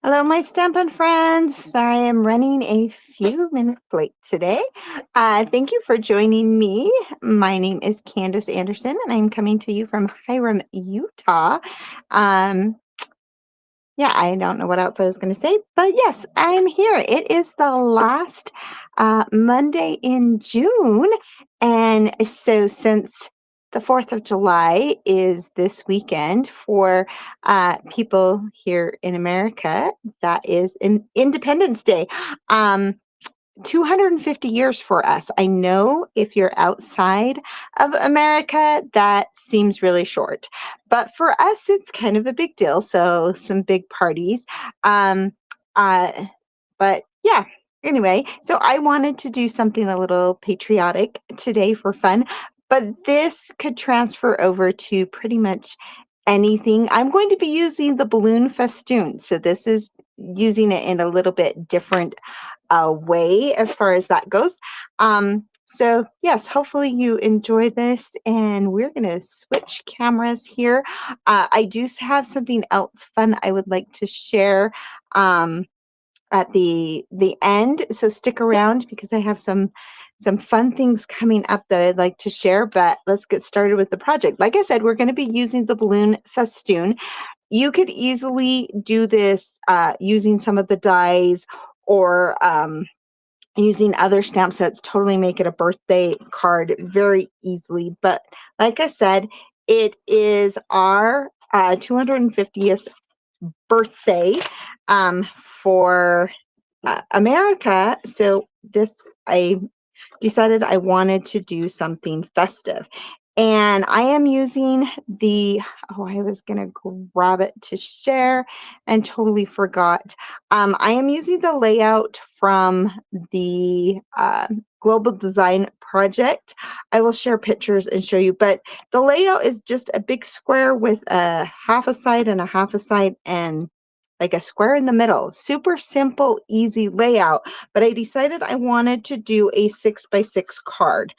Hello, my Stampin' friends. Sorry I'm running a few minutes late today. Thank you for joining me. My name is Candice Anderson, and I'm coming to you from Hiram, Utah. Um, yeah, I don't know what else I was going to say, but yes, I'm here. It is the last Monday in June. And so, since the 4th of July is this weekend for people here in America, that is Independence Day. Um, 250 years for us. I know if you're outside of America, that seems really short. But for us, it's kind of a big deal. So, some big parties. Um, uh, but yeah, anyway, so I wanted to do something a little patriotic today for fun. But this could transfer over to pretty much anything. I'm going to be using the balloon festoon. So, this is using it in a little bit different way as far as that goes. So yes, hopefully you enjoy this, and we're going to switch cameras here. I do have something else fun I would like to share at the end, so stick around because I have some fun things coming up that I'd like to share. But let's get started with the project. Like I said, we're going to be using the balloon festoon. You could easily do this using some of the dies or using other stamp sets. Totally make it a birthday card very easily. But like I said, it is our 250th birthday for America. So I decided I wanted to do something festive. And I am using I was going to grab it to share and totally forgot. I am using the layout from the Global Design Project. I will share pictures and show you, but the layout is just a big square with a half a side and a half a side and like a square in the middle. Super simple, easy layout. But I decided I wanted to do a 6x6 card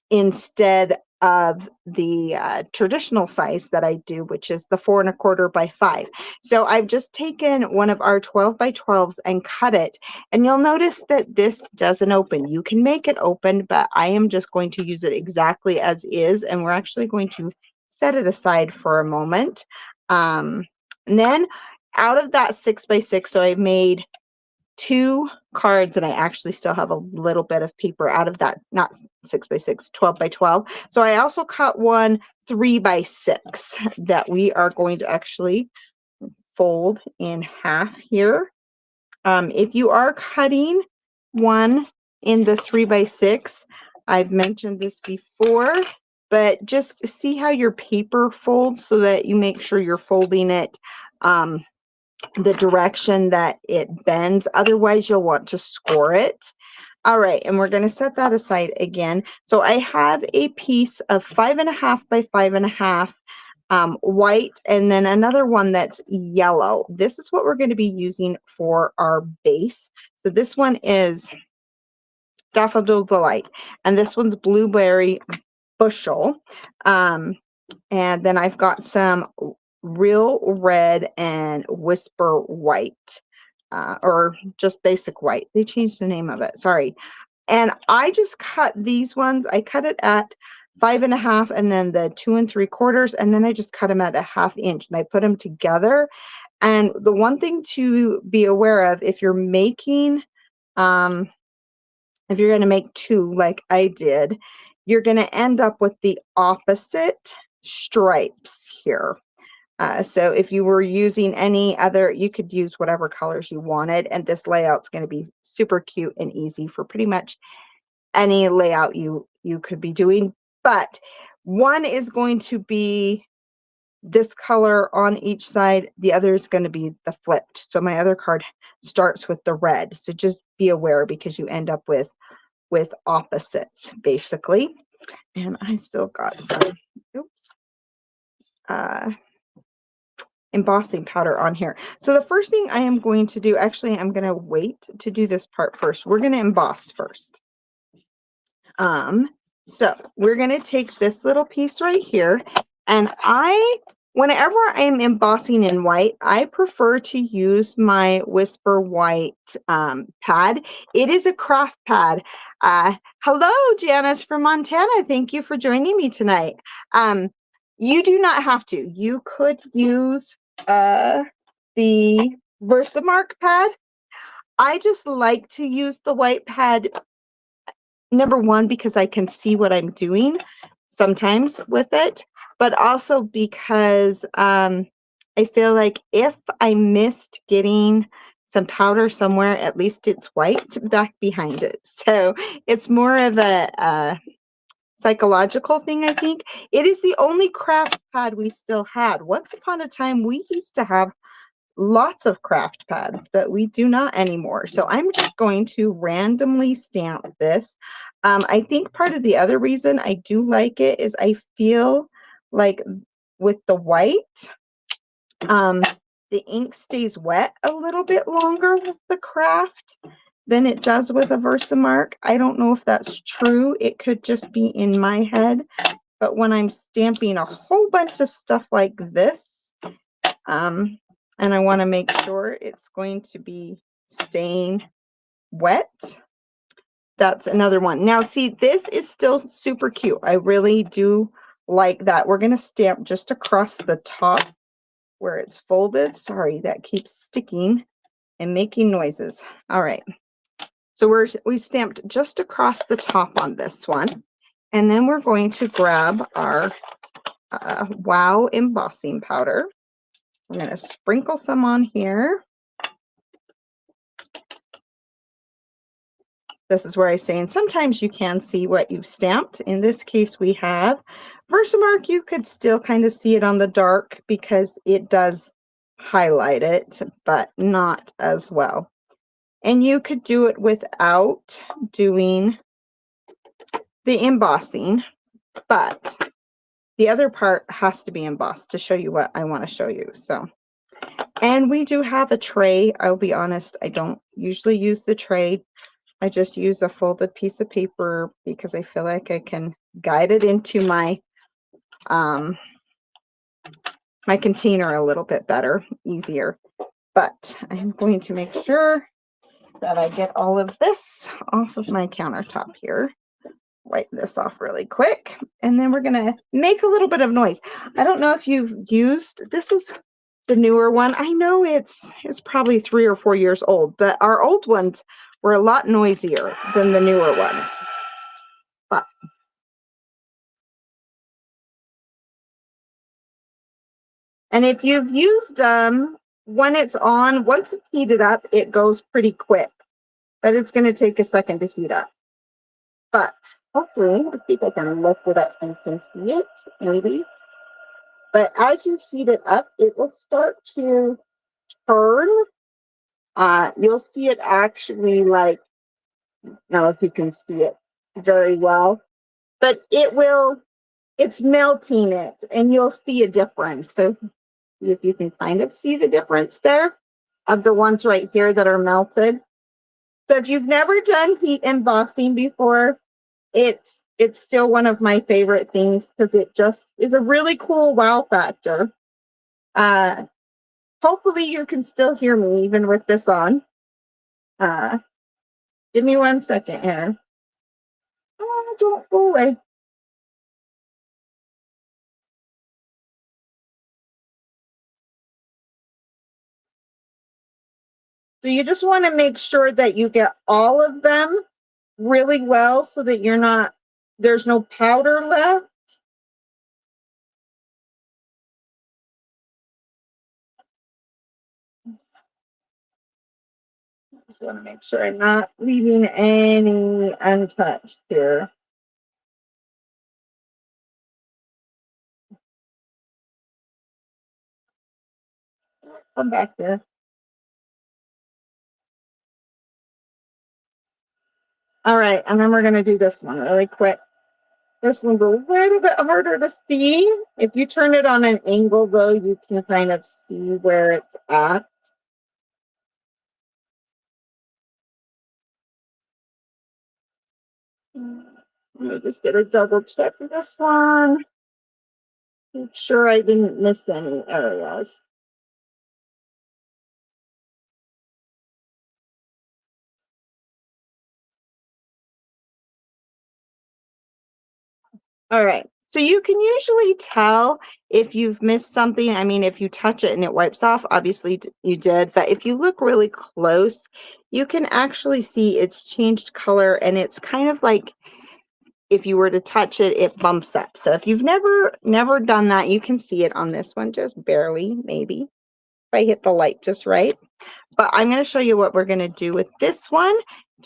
instead of the traditional size that I do, which is the 4 1/4 by 5. So I've just taken one of our 12 by 12s and cut it. And you'll notice that this doesn't open. You can make it open, but I am just going to use it exactly as is. And we're actually going to set it aside for a moment. And then out of that 6x6, so I made 2 cards, and I actually still have a little bit of paper out of that, not 6x6, 12 by 12. So I also cut one 3x6 that we are going to actually fold in half here. If you are cutting one in the 3x6, I've mentioned this before, but just see how your paper folds so that you make sure you're folding it the direction that it bends. Otherwise, you'll want to score it. All right, and we're going to set that aside again. So I have a piece of 5 1/2 by 5 1/2 white, and then another one that's yellow. This is what we're going to be using for our base. So this one is Daffodil Delight, and this one's Blueberry Bushel. And then I've got some Real Red and Whisper White, or just basic white. They changed the name of it. Sorry. And I just cut these ones. I cut it at 5 1/2 and then the 2 3/4, and then I just cut them at a 1/2 inch and I put them together. And the one thing to be aware of, if you're making, if you're going to make 2 like I did, you're going to end up with the opposite stripes here. So if you were using any other, you could use whatever colors you wanted. And this layout's going to be super cute and easy for pretty much any layout you could be doing. But one is going to be this color on each side. The other is going to be the flipped. So my other card starts with the red. So just be aware because you end up with opposites basically. And I still got some, embossing powder on here. So the first thing I am going to do, actually, I'm going to wait to do this part first. We're going to emboss first. So we're going to take this little piece right here, and I Whenever I'm embossing in white, I prefer to use my Whisper White pad. It is a craft pad. Hello, Janice from Montana. Thank you for joining me tonight. Um, you do not have to. You could use the Versamark pad. I just like to use the white pad, number one, because I can see what I'm doing sometimes with it, but also because I feel like if I missed getting some powder somewhere, at least it's white back behind it. So it's more of a psychological thing, I think. It is the only craft pad we still had. Once upon a time, we used to have lots of craft pads, but we do not anymore. So I'm just going to randomly stamp this. I think part of the other reason I do like it is I feel like with the white, the ink stays wet a little bit longer with the craft than it does with a Versamark. I don't know if that's true. It could just be in my head. But when I'm stamping a whole bunch of stuff like this, and I want to make sure it's going to be staying wet, that's another one. Now, see, this is still super cute. I really do like that. We're going to stamp just across the top where it's folded. Sorry, that keeps sticking and making noises. All right. So we stamped just across the top on this one. And then we're going to grab our Wow embossing powder. I'm going to sprinkle some on here. This is where I say, and sometimes you can see what you've stamped. In this case, we have Versamark. You could still kind of see it on the dark because it does highlight it, but not as well. And you could do it without doing the embossing, but the other part has to be embossed to show you what I want to show you. So, and we do have a tray. I'll be honest, I don't usually use the tray. I just use a folded piece of paper because I feel like I can guide it into my my container a little bit better, easier. But I'm going to make sure that I get all of this off of my countertop here. Wipe this off really quick. And then we're going to make a little bit of noise. I don't know if you've used, this is the newer one. I know it's probably 3 or 4 years old, but our old ones were a lot noisier than the newer ones. But and if you've used when it's on, once it's heated up, it goes pretty quick, but it's going to take a second to heat up. But hopefully, let's see if I can lift it up so you can see it, maybe. But as you heat it up, it will start to turn. You'll see it actually like, I don't know if you can see it very well, but it's melting it and you'll see a difference. So if you can kind of see the difference there of the ones right here that are melted. So if you've never done heat embossing before, it's still one of my favorite things because it just is a really cool wow factor. Hopefully you can still hear me even with this on. Give me 1 second here. Oh, don't go away. So you just want to make sure that you get all of them really well so that there's no powder left. Just want to make sure I'm not leaving any untouched here. Come back there. All right, and then we're going to do this one really quick. This one's a little bit harder to see. If you turn it on an angle, though, you can kind of see where it's at. Let me just get a double check of this one. I'm sure I didn't miss any areas. All right. So you can usually tell if you've missed something. I mean, if you touch it and it wipes off, obviously you did. But if you look really close, you can actually see it's changed color, and it's kind of like if you were to touch it, it bumps up. So if you've never done that, you can see it on this one just barely, maybe if I hit the light just right. But I'm going to show you what we're going to do with this one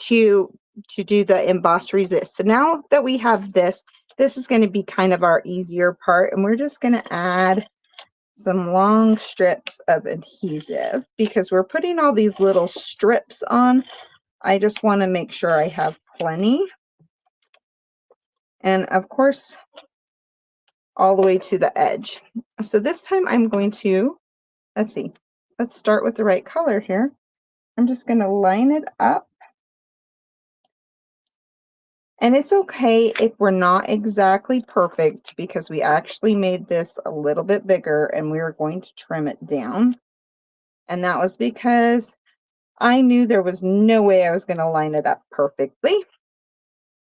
to do the emboss resist. So now that we have this, this is going to be kind of our easier part, and we're just going to add some long strips of adhesive because we're putting all these little strips on. I just want to make sure I have plenty. And of course, all the way to the edge. So this time I'm going to, let's see, let's start with the right color here. I'm just going to line it up. And it's okay if we're not exactly perfect because we actually made this a little bit bigger and we were going to trim it down. And that was because I knew there was no way I was going to line it up perfectly.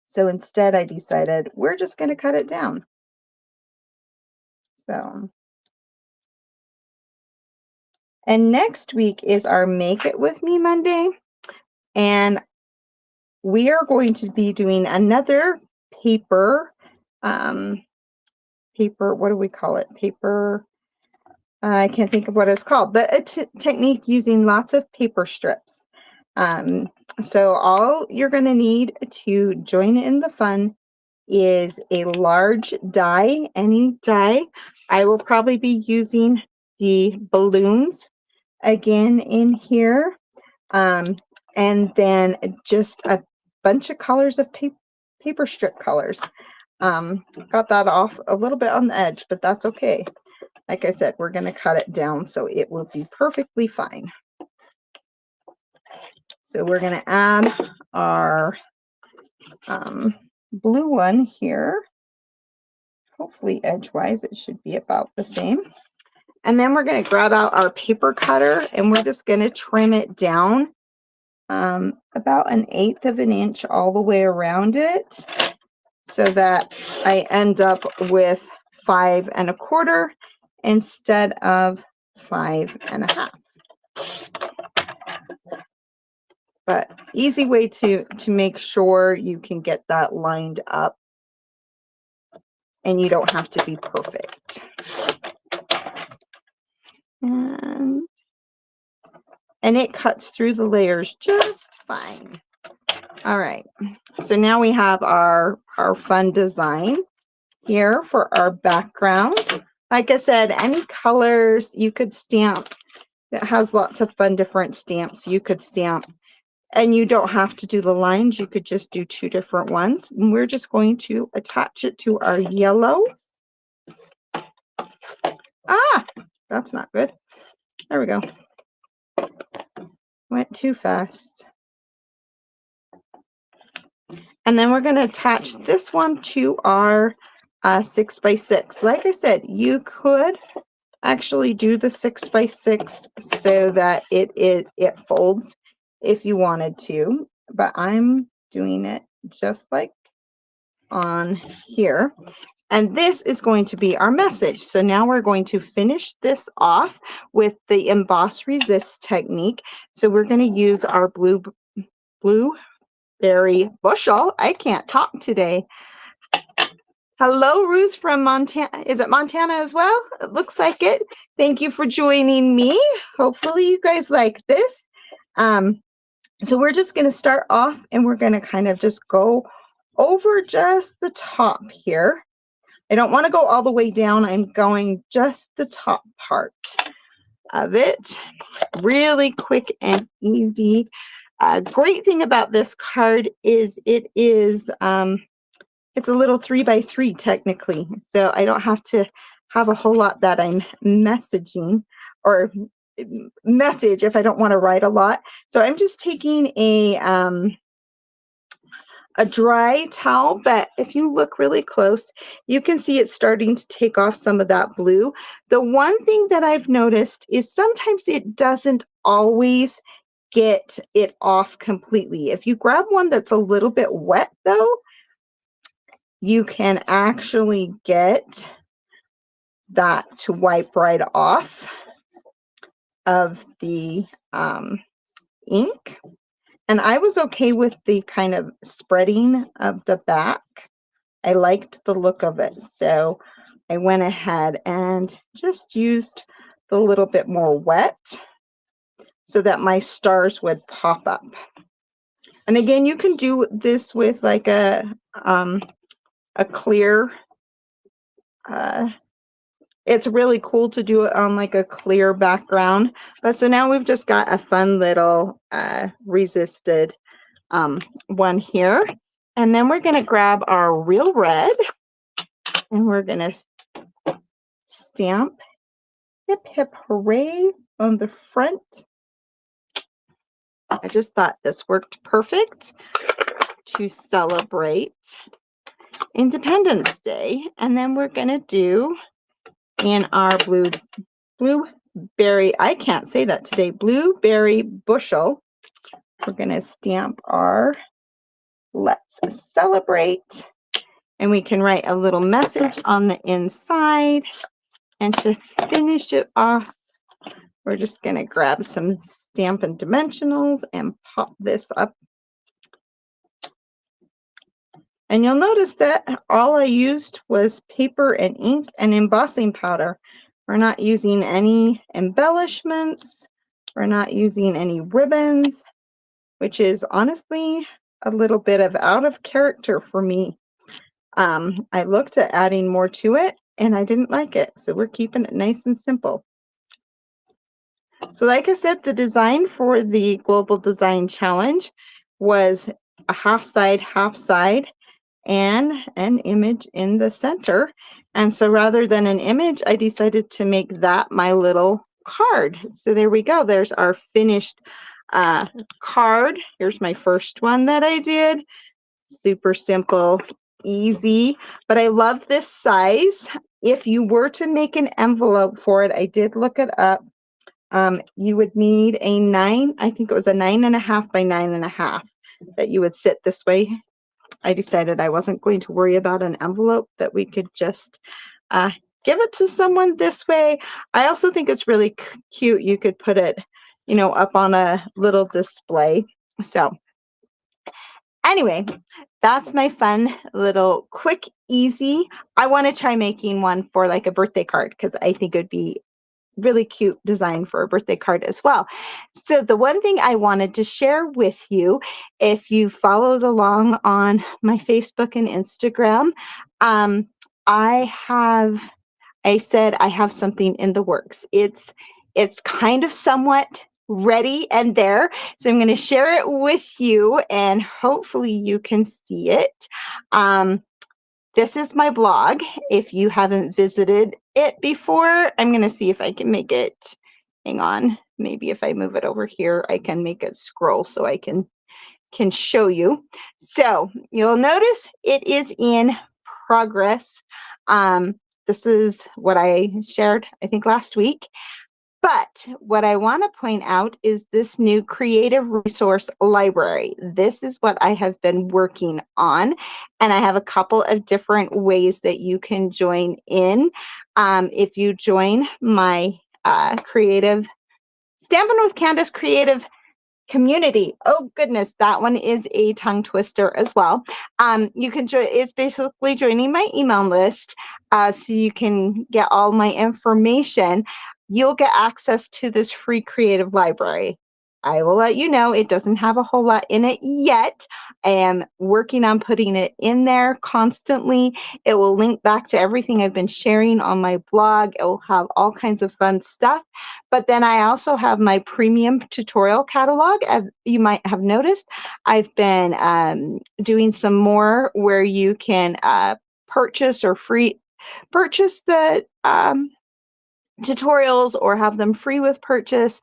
So instead I decided we're just going to cut it down. So, and next week is our Make It With Me Monday. And we are going to be doing another paper, what do we call it? Paper, I can't think of what it's called, but a technique using lots of paper strips. So all you're going to need to join in the fun is a large die, any die. I will probably be using the balloons again in here. And then just a bunch of colors of paper strip colors. Got that off a little bit on the edge, but that's okay. Like I said, we're going to cut it down so it will be perfectly fine. So we're going to add our blue one here. Hopefully edgewise, it should be about the same. And then we're going to grab out our paper cutter and we're just going to trim it down about 1/8 of an inch all the way around it so that I end up with 5 1/4 instead of 5 1/2. But easy way to make sure you can get that lined up and you don't have to be perfect. And it cuts through the layers just fine. All right, so now we have our fun design here for our background. Like I said, any colors you could stamp. It has lots of fun different stamps you could stamp. And you don't have to do the lines. You could just do 2 different ones. And we're just going to attach it to our yellow. Ah, that's not good. There we go. Went too fast. And then we're going to attach this one to our 6x6. Like I said, you could actually do the 6x6 so that it folds if you wanted to, but I'm doing it just like on here. And this is going to be our message. So now we're going to finish this off with the emboss resist technique. So we're going to use our blueberry bushel. I can't talk today. Hello, Ruth from Montana. Is it Montana as well? It looks like it. Thank you for joining me. Hopefully you guys like this. So we're just going to start off and we're going to kind of just go over just the top here. I don't want to go all the way down. I'm going just the top part of it. Really quick and easy. Great thing about this card is it is it's a little 3x3 technically, so I don't have to have a whole lot that I'm messaging or message if I don't want to write a lot. So I'm just taking a a dry towel, but if you look really close, you can see it's starting to take off some of that blue. The one thing that I've noticed is sometimes it doesn't always get it off completely. If you grab one that's a little bit wet though, you can actually get that to wipe right off of the ink. And I was okay with the kind of spreading of the back. I liked the look of it. So I went ahead and just used the little bit more wet so that my stars would pop up. And again, you can do this with like a clear, it's really cool to do it on like a clear background. But so now we've just got a fun little resisted one here. And then we're going to grab our real red and we're going to stamp hip hip hooray on the front. I just thought this worked perfect to celebrate Independence Day. And then we're going to do in our blueberry, I can't say that today, blueberry bushel. We're going to stamp our let's celebrate. And we can write a little message on the inside. And to finish it off, we're just going to grab some Stampin' Dimensionals and pop this up. And you'll notice that all I used was paper and ink and embossing powder. We're not using any embellishments. We're not using any ribbons, which is honestly a little bit of out of character for me. I looked at adding more to it and I didn't like it. So we're keeping it nice and simple. So like I said, the design for the Global Design Challenge was a half side, and an image in the center. And so rather than an image, I decided to make that my little card. So there we go. There's our finished card. Here's my first one that I did. Super simple, easy, but I love this size. If you were to make an envelope for it, I did look it up. You would need a 9, I think it was a 9.5 by 9.5 that you would sit this way. I decided I wasn't going to worry about an envelope, that we could just give it to someone this way. I also think it's really cute. You could put it, you know, up on a little display. So anyway, that's my fun little quick, easy. I want to try making one for like a birthday card because I think it would be really cute design for a birthday card as well. So the one thing I wanted to share with you, if you followed along on my Facebook and Instagram, I said I have something in the works. It's kind of somewhat ready and there. So I'm going to share it with you and hopefully you can see it. This is my blog. If you haven't visited it before, I'm going to see if I can make it. Hang on. Maybe if I move it over here, I can make it scroll so I can show you. So you'll notice it is in progress. This is what I shared, I think, last week. But what I want to point out is this new creative resource library. This is what I have been working on. And I have a couple of different ways that you can join in. If you join my creative Stampin' with Candice creative community. Oh goodness, that one is a tongue twister as well. You can join, it's basically joining my email list so you can get all my information. You'll get access to this free creative library. I will let you know it doesn't have a whole lot in it yet. I am working on putting it in there constantly. It will link back to everything I've been sharing on my blog. It will have all kinds of fun stuff. But then I also have my premium tutorial catalog. As you might have noticed, I've been doing some more where you can purchase or purchase the tutorials or have them free with purchase.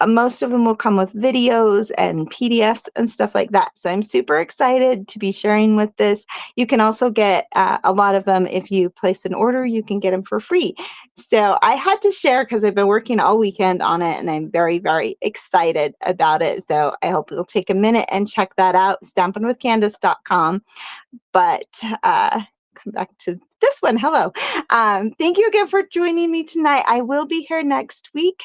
Most of them will come with videos and PDFs and stuff like that. So I'm super excited to be sharing with this. You can also get a lot of them if you place an order, you can get them for free. So I had to share because I've been working all weekend on it and I'm very, very excited about it. So I hope you'll take a minute and check that out, stampinwithcandice.com. But come back to this one. Hello. Thank you again for joining me tonight. I will be here next week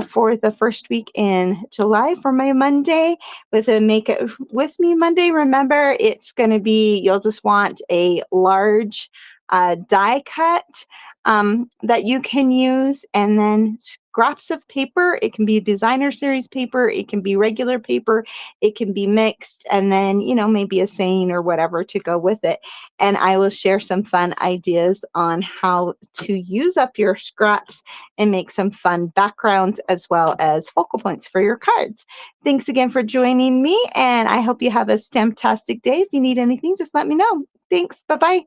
for the first week in July for my Monday with a Make It With Me Monday. Remember, it's going to be, you'll just want a large die cut that you can use, and then scraps of paper. It can be designer series paper, it can be regular paper, it can be mixed, and then, you know, maybe a saying or whatever to go with it. And I will share some fun ideas on how to use up your scraps and make some fun backgrounds as well as focal points for your cards. Thanks again for joining me, and I hope you have a Stamptastic day. If you need anything, just let me know. Thanks. Bye-bye.